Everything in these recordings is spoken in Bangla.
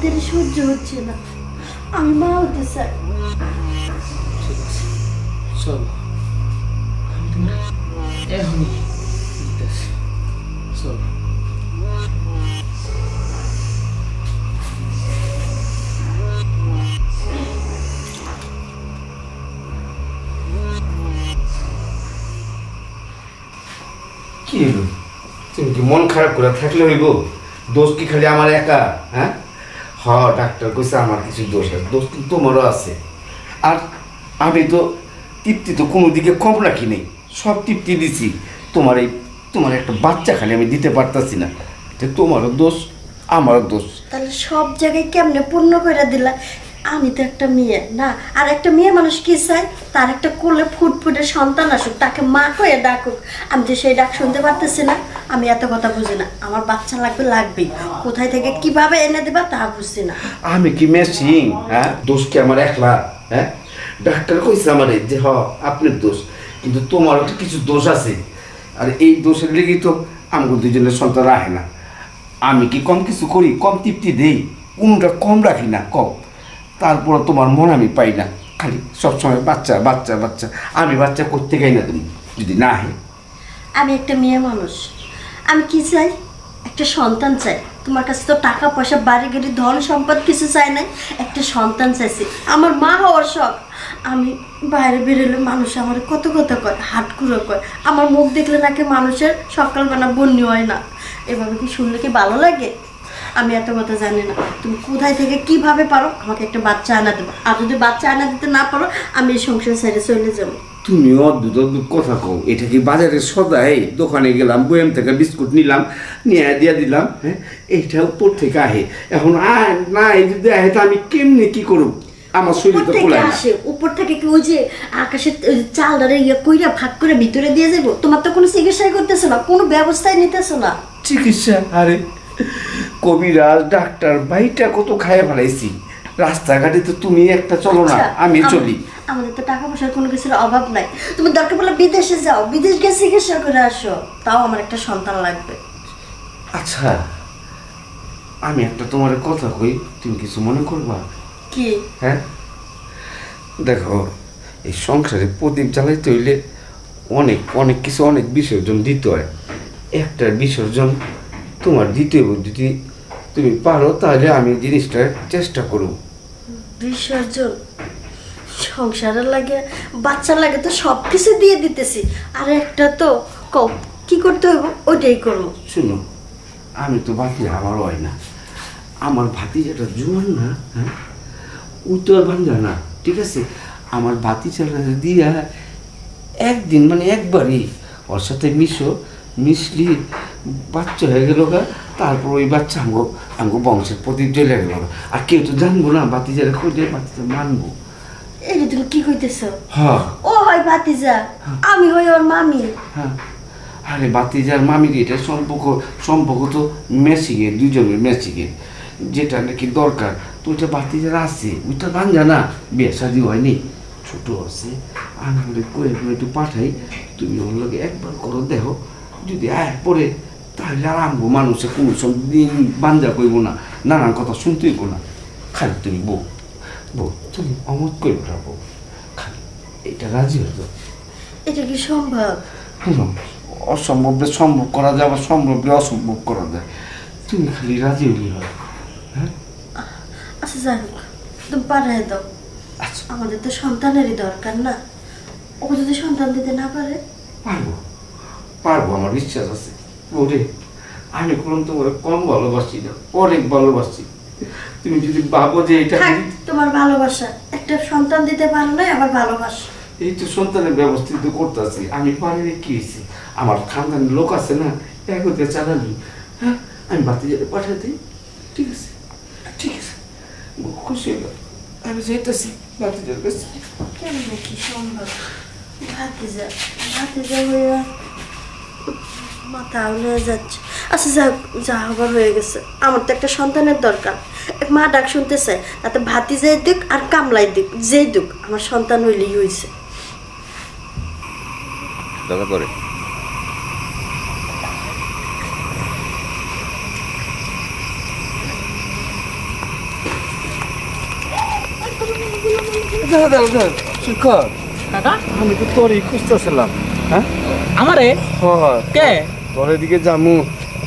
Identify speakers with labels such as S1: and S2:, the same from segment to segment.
S1: তাড়াতাড়ি সহ্য হচ্ছে না, আমি মা হতে চাই।
S2: চলো আমি তোমার এখনই দিতেছি। চলো কি হলো? তুমি কি মন খারাপ করে থাকলে হইব? দোষ কি খালি আমার একা? হ্যাঁ ডাক্তার কইছে আমার কিছু দোষ আছে, দোষ কিন্তু তোমারও আছে। আর আমি তো তৃপ্তি তো কোনো দিকে কম রাখি নেই, সব তৃপ্তি দিছি। তোমার একটা বাচ্চা খালি আমি দিতে পারতাছি না, এটা তোমারও দোষ আমারও দোষ।
S1: তাহলে সব জায়গায় কেমনে পূর্ণ করে দিলা? আমি তো একটা মেয়ে না, আর একটা মেয়ে মানুষ কি চায়? তার একটা কোলে ফুটফুটে সন্তান আসুক, তাকে মা কয়ে ডাকুক। আমি তো সেই ডাক শুনতে পারতেছি না। আমি এত কথা বুঝি না, আমার বাচ্চা লাগবেই। কোথায় থেকে কিভাবে এনে দেবা তা বুঝছি না।
S2: আমি কি মেশিন? হ্যাঁ, দোষ কি আমার একলা? হ্যাঁ, ডাক্তার কইছে আমারে যে আপনার দোষ, কিন্তু তোমারও তো কিছু দোষ আছে। আর এই দোষের লেগেই তো আমাকে দুজনের সন্তান রাখে না। আমি কি কম কিছু করি? কম তৃপ্তি দেই? কোনটা কম রাখি না? কম। তারপর তোমার মন আমি পাই না, খালি সবসময় বাচ্চা বাচ্চা বাচ্চা। আমি বাচ্চা করতে গাই না তুমি যদি না হয়।
S1: আমি একটা মেয়ে মানুষ, আমি কি চাই? একটা সন্তান চাই। তোমার কাছে তো টাকা পয়সা বাড়ি গাড়ি ধন সম্পদ কিছু চাই নাই, একটা সন্তান চাইছি। আমার মা হওয়ার শখ। আমি বাইরে বেরোলে মানুষ আমার কত কথা কয়, হাটকুড়ো কয়। আমার মুখ দেখলে নাকি মানুষের সকালবেলা বন্যি হয় না। এভাবে কি শুনলে কি ভালো লাগে? আমি এত কথা জানি না। তুমি কোথায় থেকে কিভাবে পারো আমাকে একটা বাচ্চা আনা দেবো। আর যদি বাচ্চা আনা দিতে না পারো, আমি এই সংসার ছেড়ে চলে যাবো।
S2: তুমি অদ্ভুত অদ্ভুত কথা কও। এটা কি বাজারে সদাই? দোকানে গেলাম, বয়াম থেকে বিস্কুট নিলাম, নিয়ে দিয়ে দিলাম। হ্যাঁ, এইটা উপর থেকে আহে। এখন না এই যদি আহে তা আমি কেমনে কি করব? আমার শরীর তো কোলায় না।
S1: উপর থেকে কি ওই যে আকাশের চালদারে কইরা ভাগ করে ভিতরে দিয়ে যাবো? তোমার তো কোনো চিকিৎসাই করতেছো না, কোনো ব্যবস্থাই নিতেছো না।
S2: চিকিৎসা? আরে কবিরাজ ডাক্তার বাইটা কত খাইয়ে ফেলাইছি। রাস্তাঘাটে তো তুমি একটা চলো না, আমি চলি।
S1: আমাদের তো টাকা পয়সার কোনো কিছুর অভাব নাই। তুমি দরকার পড়লে বিদেশে যাও, বিদেশ গিয়ে চিকিৎসা করে আসো। তাও আমার একটা সন্তান লাগবে।
S2: আচ্ছা, আমি একটা তোমার কথা কই, তুমি কিছু মনে করবা?
S1: কি?
S2: হ্যাঁ, দেখো, এই সংসারে প্রদীপ জ্বালাইতে হইলে অনেক অনেক কিছু, অনেক বিসর্জন দিতে হয়। একটা বিসর্জন তোমার দিতে হবে। যদি তুমি পারো তাহলে আমি জিনিসটা চেষ্টা করব।
S1: বিসর্জন? সংসারের লাগে, বাচ্চার লাগে তো সব কিছু দিয়ে দিতেছি। আর একটা তো কি করতে হবে ওইটাই করবো।
S2: শুনো, আমি তো বাকি আমার হয় না। আমার ভাতিজাটা জোয়ান না, হ্যাঁ, ও তো আর ভাঙ্গা না, ঠিক আছে? আমার ভাতিজাটা দিয়া একদিন মানে একবারই ওর সাথে মিশলি বাচ্চা হয়ে গেল গা। তারপর ওই বাচ্চা আমগো বংশের প্রদীপ জ্বলে গেল। আর কেউ তো জানবো না, ভাতিজারা খুঁজে ভাতিজা মানবো।
S1: এই যে তুমি কি কইতেছো?
S2: হ্যাঁ,
S1: ও হয় ভাতিজা, আমি হই ওর মামি।
S2: হ্যাঁ, আরে ভাতিজার মামির এটা সম্পর্ক তো মেসিকে, দুজনের মেসিকে, যেটা নাকি দরকার। তো ওইটা ভাতিজার আছে, ওইটা ভাঙ্গা না, বিয়ে শাদি হয়নি, ছোট আছে। আমি করে একটু পাঠাই, তুমি ওর লোক একবার করো, দেখো যদি পরে তাহলে আর আমগো মানুষে কোনো সব দিন বান্ধা করবো না, নানান কথা শুনতেই না। খালি তুমি বউ তুমি অমত করে রাখবো, খালি এটা রাজি হয়ে যাও।
S1: এটা কি সম্ভব?
S2: অসম্ভবরে সম্ভব করা যায়, আবার সম্ভবরে অসম্ভব করা যায়। তুমি খালি রাজি হলি হয়। হ্যাঁ,
S1: আচ্ছা যাই হোক, তুমি পাঠাই দাও।
S2: আচ্ছা,
S1: আমাদের তো সন্তানেরই দরকার না? ও যদি সন্তান দিতে না পারে?
S2: পারবো, আমার বিশ্বাস আছে। ওরে, আমি কোনো তোমার কম ভালোবাসি না, অনেক ভালোবাসি। তুমি যদি ভাবো যে এটা
S1: তোমার ভালোবাসা, একটা সন্তান দিতে পারো না আবার ভালোবাসা।
S2: এই তো সন্তানের ব্যবস্থা তো করতেছি। আমি পারিনি কি হয়েছে? আমার খানদানের লোক আছে না, একতে চালানি। হ্যাঁ, আমি ভাতিজারে পাঠিয়ে দিই। ঠিক আছে, ঠিক আছে, খুশি হয়ে গেল। আমি যেতেছি ভাতিজার কাছে।
S1: কেমন কি সম্ভব? ভাতিজা হইয়া মাথা হয়ে যাচ্ছে। আচ্ছা যা হবার হয়ে গেছে। আমার তো একটা সন্তানের দরকার। মা ডাক শুনতে চায়, তাতে ভাতিজাই দিক আর কামলাই দিক, যেই দিক, আমার সন্তান হইলেই হয়েছে।
S3: দরকার পড়ে
S2: শিক্ষক
S3: কাকা
S2: আমি তো তোরই খুঁজতেছিলাম। হ্যাঁ
S3: আমারে
S2: হয়
S3: কে?
S2: তোর এদিকে যামু,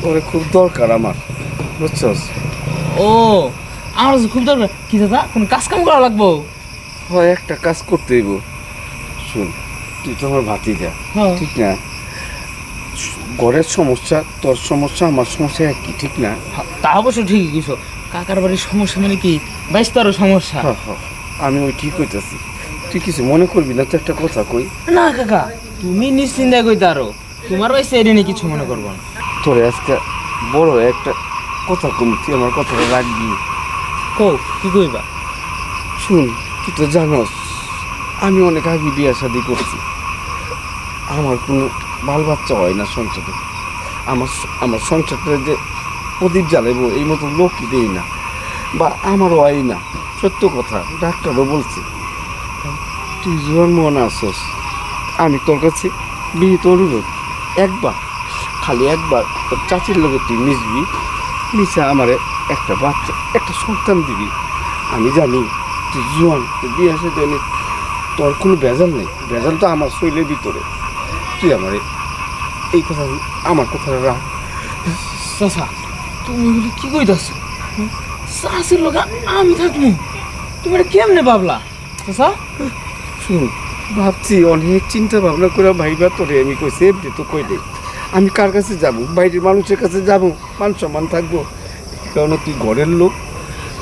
S2: তোরে খুব দরকার আমার, বুঝছস?
S3: ও আমার কাছে খুব দরকার। কি দাদা কোন কাজ কাম করা লাগবো?
S2: হয় একটা কাজ করতে হইব। শুন, তুই তো আমার ভাতিজা,
S3: হ্যাঁ।
S2: ঠিক না? ঘরের সমস্যা তোর সমস্যা আমার সমস্যা একই, ঠিক না?
S3: তা অবশ্য ঠিকই কিছু। কাকার বাড়ির সমস্যা মানে কি বেশ তারও সমস্যা।
S2: হ্যাঁ হ্যাঁ, আমি ওই ঠিক হইতেছি। তুই কিছু মনে করবি না তো? একটা কথা কই,
S3: না কাকা তুমি নিশ্চিন্তায় কইতে আরো, তোমার ওই সাইডে নিয়ে কিছু মনে করবো না।
S2: তোরে আজকে বড় একটা কথা কম, তুই আমার কথাটা রাখবি।
S3: কো কি কইবা?
S2: শুন, তুই তো জানোস আমি অনেক আগে বিয়ে শাদি করছি। আমার কোনো বাল বাচ্চা হয় না সংসারে। আমার আমার সংসারটা যে প্রদীপ জ্বালাইব এই মতো লোকই দেই না, বা আমারও হয় না। সত্য কথা, ডাক্তারও বলছে। তুই জন্ম না আসস, আমি তোর কাছে বিহিত অনুরোধ, একবার খালি একবার তোর চাচির লোকে তুই মিশবি, মিশে আমারে একটা বাচ্চা একটা সন্তান দিবি। আমি জানি তুই জোয়ান, তুই বিয়ে আসে জানি তোর কোনো ভেজাল নেই, ভেজাল তো আমার শরীরের ভিতরে। তুই আমারে এই কথা, আমার কথাটা রাখ।
S3: চাচা তুমি এগুলি কি কইতাছ? চাষির লোক আমি থাকবো, তুমি এটা কেমনে ভাবলা চাচা?
S2: শুন, ভাবছি অনেক চিন্তা ভাবনা করে ভাইবা তোরে আমি কইছি এমনি তো কই দেই। আমি কার কাছে যাব? বাইরের মানুষের কাছে যাব, মান সম্মান থাকবো। কারণ তুই ঘরের লোক,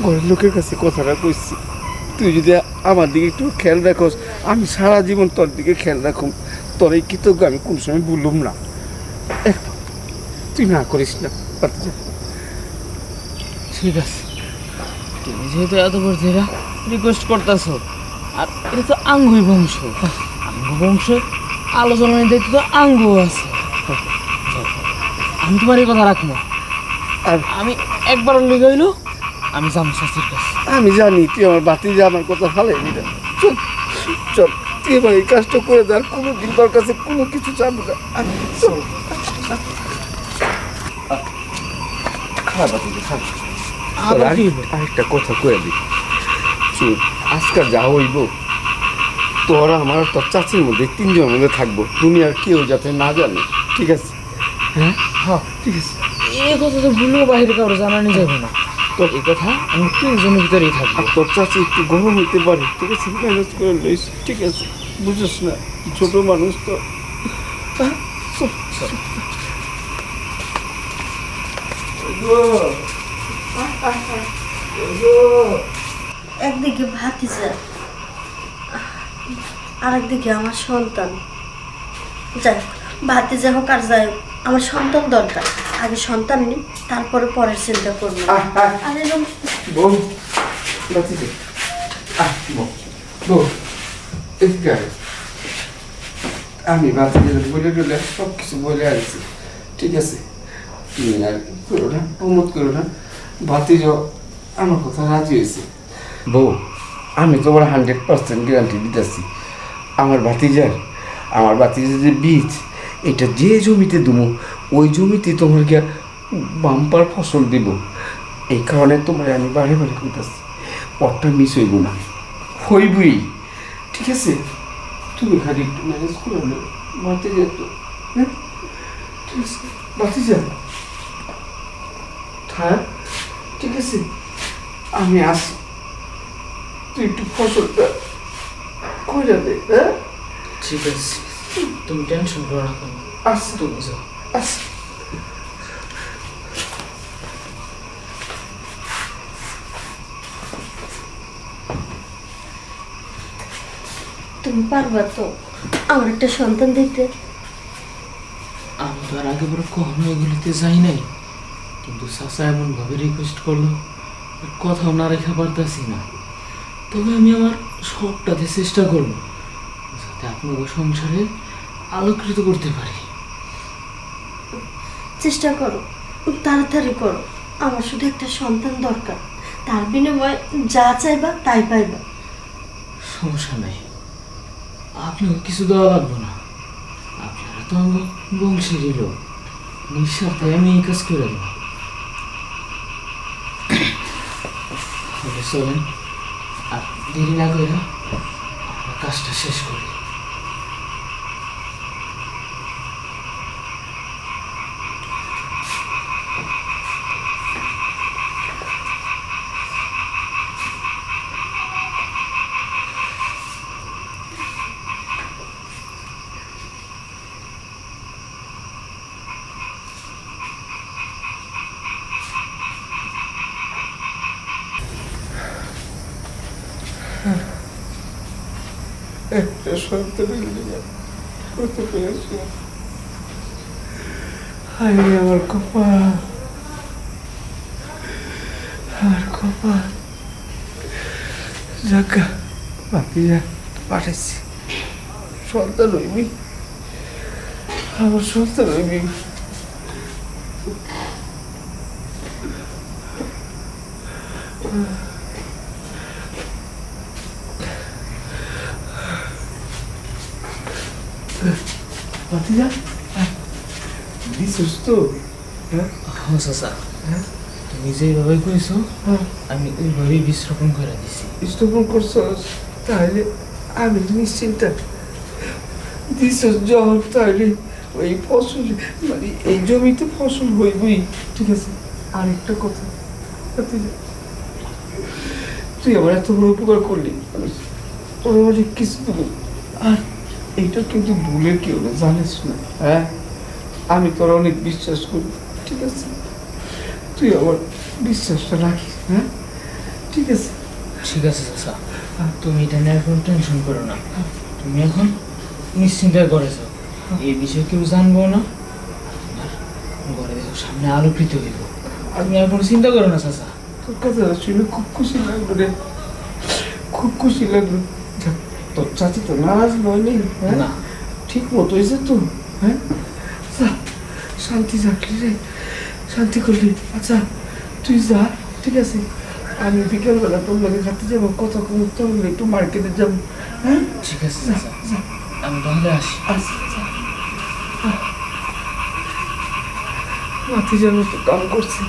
S2: ঘরের লোকের কাছে কথাটা কইছি। তুই যদি আমার দিকে একটু খেয়াল রাখোস, আমি সারা জীবন তোর দিকে খেয়াল রাখুম। তোর এই কৃতজ্ঞ আমি কোন সময় বললুম না। তুই না করিস না।
S3: ঠিক আছে, তুমি যেহেতু এত করে ধরে রিকোয়েস্ট করতেছো, আর এটা তো আঙ্গুই বংশ, আঙ্গ বংশে আলোচনার দায়িত্ব তো আঙ্গ আছে। আমি তোমার এই কথা রাখবো।
S2: আর
S3: আমি একবার লেগে হইলো আমি যাবো শাস্তির কাছে।
S2: আমি জানি তুই আমার বাতি যা আমার কথা ফালাই দিলে। চল চল, তুই এবার এই কাজটা করে দেয়, আর কোনো দিন তোর কাছে কোনো কিছু চাবো না। চল খারাপ বাতি খারাপ।
S3: আবার কি হইলো?
S2: আরেকটা কথা কয়ে দিই, চুপ। আজকাল যা হইব, তোরা আমার তোর চাচির মধ্যে তিনজনের মধ্যে থাকবো, দুনিয়ার কেউ যাতে না জানে, ঠিক আছে? হ্যাঁ
S3: হ্যাঁ
S2: ঠিক আছে।
S3: এই কথা তো ভুলেও বাইরে কারো জানানি যাবে না। তো এই কথা আমি তিনজনের ভিতরেই থাকবো।
S2: আর তোর চাচি একটু গরম হইতে পারে, ঠিক আছে? ম্যানেজ করে লইস, ঠিক আছে? বুঝিস না, ছোট মানুষ তো।
S1: একদিকে ভাতিজা, আরেকদিকে আমার সন্তান। যাই হোক, ভাতিজা হোক আর যাই হোক, আমার সন্তান দরকার। আগে সন্তান নিই, তারপরে পরের চিন্তা করবো। আরে
S2: বউ, বাতি দে। বউ, এদিকে আয়। আমি বাতি বলে গেলে সব কিছু বলে আসছি, ঠিক আছে? তুমি আর করো না, প্রমোদ করো না। ভাতিজ আমার কথা রাজি হয়েছে। বউ, আমি তোমার 100% গ্যারান্টি দিতেছি, আমার ভাতিজার যে বীজ, এটা যে জমিতে দেবো ওই জমিতে তোমার গিয়া বাম্পার ফসল দিব। এই কারণে তোমার আমি বারে বারে কইতাছি, পথটা মিস হইব না, হইবই, ঠিক আছে? তুমি খালি একটু ম্যানেজ করে নে, ভাতিজা তো। হ্যাঁ ঠিক আছে ভাতিজা, হ্যাঁ ঠিক আছে, আমি আসি। তুই একটু ফসলটা করে দে। হ্যাঁ
S3: ঠিক আছে, তুমি টেনশন করো না।
S2: আসি,
S3: তুমি যাও।
S2: আসি।
S1: তুমি পারবা তো আমার একটা সন্তান দিতে?
S3: আমি তো আর আগে বড় কখনো এগুলিতে যাই নাই, কিন্তু চাচা এমন ভাবে রিকোয়েস্ট করলো, কথাও না রেখা পারতাছি না। তবে আমি আমার সবটাতে চেষ্টা করবো যাতে আপনাকে সংসারে আলোকৃত করতে পারি।
S1: চেষ্টা করো, তাড়াতাড়ি করো। আমার শুধু একটা সন্তান দরকার, তার বিনিময়ে যা চাইবা তাই পাইবা।
S3: সমস্যা নাই, আপনাকে কিছু দেওয়া লাগবে না। আপনারা তো আমার বংশেরই লোক, নিঃস্বার্থে আমি এই কাজ করে দেবো। চলেন, আর দেরি না করে আমরা কাজটা শেষ করি।
S2: একটা সন্তানের নিয়ে করতে পেরেছি। হায় আমার কপাল, আমার কপাল। যাকা বাতিজা পাঠাইছি, সন্তান হইবি, আমার সন্তান হইবি। বাতিজা দিছিস তো? হ্যাঁ
S3: হ্যাঁ চাচা, তুমি যেভাবে কইছো আমি ওইভাবেই বিশ্রাপন করে দিছি।
S2: স্থাপন করছস, তাহলে আমি নিশ্চিন্তা দিছস যখন, তাহলে ওই ফসল মানে এই জমিতে ফসল হইবই। ঠিক আছে, আরেকটা কথা, তুই আমার এত বড় উপকার করলি, তোর অনেক কিছু দেবো। আর এইটা কিন্তু ভুলে কেউ না, জানিস না? হ্যাঁ, আমি তোর অনেক বিশ্বাস করি। ঠিক আছে, তুই আমার বিশ্বাসটা রাখিস। হ্যাঁ ঠিক আছে।
S3: ঠিক আছে চাচা, তুমি এটা নিয়ে এখন টেনশন করো না। তুমি এখন নিশ্চিন্তায় করেছ, এই বিষয়ে কেউ জানবো না। আর ঘরে দেখো সামনে আলোকৃত হইব, তুমি আর কোনো চিন্তা করো না চাচা।
S2: তোর কথা শুনে খুব খুশি লাগলো রে, খুব খুশি লাগলো। যাক, তোর চাচি তো নারাজ নয় নেই। হ্যাঁ
S3: না,
S2: ঠিক মতো হয়েছে তো। হ্যাঁ যা, শান্তি থাকলি রে, শান্তি করলি। আচ্ছা তুই যা, ঠিক আছে। আমি বিকেলবেলা তোর লাগে খাতে যাবো, কথা কম তোর একটু মার্কেটে যাবো। হ্যাঁ
S3: ঠিক আছে
S2: যা
S3: চাচা,
S2: যা।
S3: আমি তাহলে আসি।
S2: আচ্ছা মাথি যেন তো কাম করছে।